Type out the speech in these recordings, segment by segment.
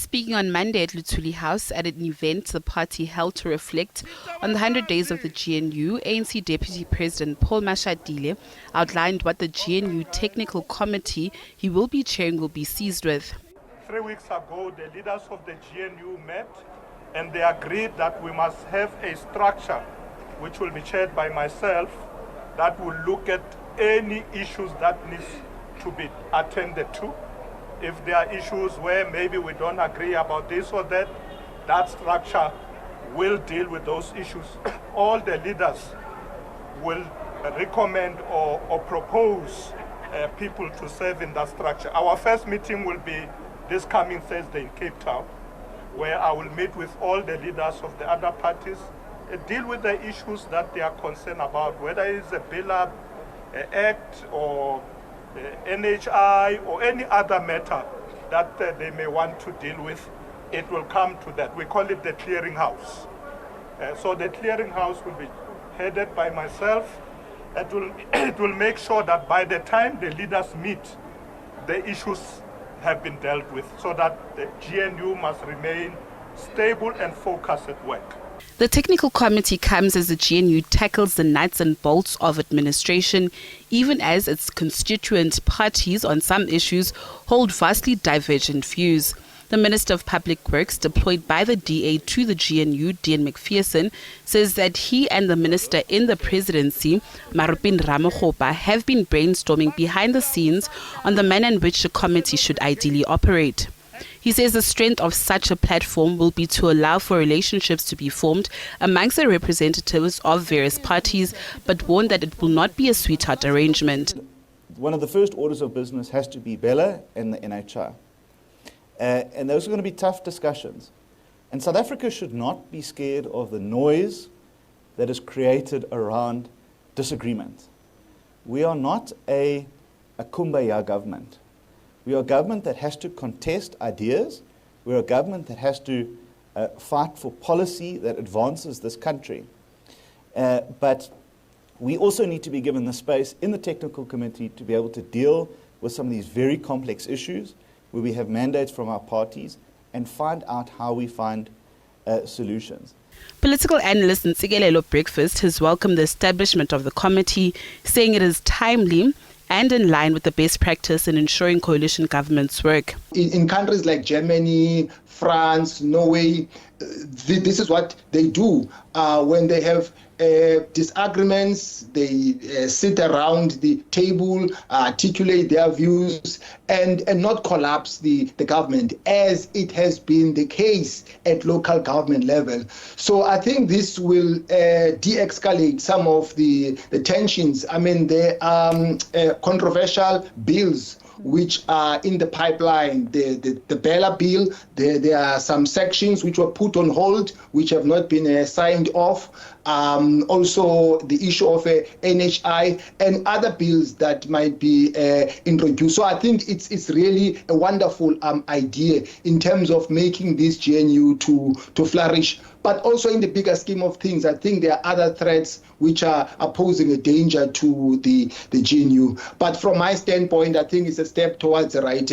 Speaking on Monday at Luthuli House at an event the party held to reflect on the 100 days of the GNU, ANC Deputy President Paul Mashatile outlined what the GNU Technical Committee he will be chairing will be seized with. 3 weeks ago, the leaders of the GNU met and they agreed that we must have a structure which will be chaired by myself that will look at any issues that needs to be attended to. If there are issues where maybe we don't agree about this or that, that structure will deal with those issues. All the leaders will recommend or propose people to serve in that structure. Our first meeting will be this coming Thursday in Cape Town, where I will meet with all the leaders of the other parties, deal with the issues that they are concerned about, whether it's a BELA Act or NHI or any other matter that they may want to deal with. It will come to that. We call it the clearinghouse. So the clearinghouse will be headed by myself. It will make sure that by the time the leaders meet, the issues have been dealt with, so that the GNU must remain stable and focused at work. The technical committee comes as the GNU tackles the nuts and bolts of administration, even as its constituent parties on some issues hold vastly divergent views. The Minister of Public Works deployed by the DA to the GNU, Dean McPherson, says that he and the minister in the presidency, Marupin Ramokgopa, have been brainstorming behind the scenes on the manner in which the committee should ideally operate. He says the strength of such a platform will be to allow for relationships to be formed amongst the representatives of various parties, but warned that it will not be a sweetheart arrangement. One of the first orders of business has to be BELA and the NHI. And those are going to be tough discussions. And South Africa should not be scared of the noise that is created around disagreement. We are not a kumbaya government. We are a government that has to contest ideas. We're a government that has to fight for policy that advances this country. But we also need to be given the space in the technical committee to be able to deal with some of these very complex issues where we have mandates from our parties and find out how we find solutions. Political analyst Ntsikelelo Breakfast has welcomed the establishment of the committee, saying it is timely and in line with the best practice in ensuring coalition governments work. In countries like Germany, France, Norway, this is what they do. When they have disagreements, they sit around the table, articulate their views, and not collapse the government, as it has been the case at local government level. So I think this will de-escalate some of the tensions. I mean, there are controversial bills which are in the pipeline. The BELA bill, there are some sections which were put on hold, which have not been signed off. Also, the issue of NHI and other bills that might be introduced. So I think it's really a wonderful idea in terms of making this GNU to flourish. But also in the bigger scheme of things, I think there are other threats which are posing a danger to the GNU. But from my standpoint, I think it's a step towards the right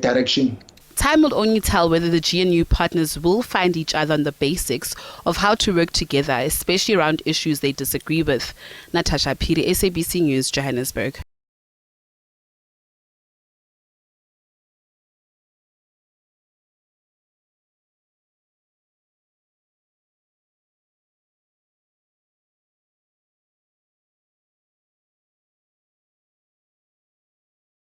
direction. Time will only tell whether the GNU partners will find each other on the basics of how to work together, especially around issues they disagree with. Natasha Piri, SABC News, Johannesburg.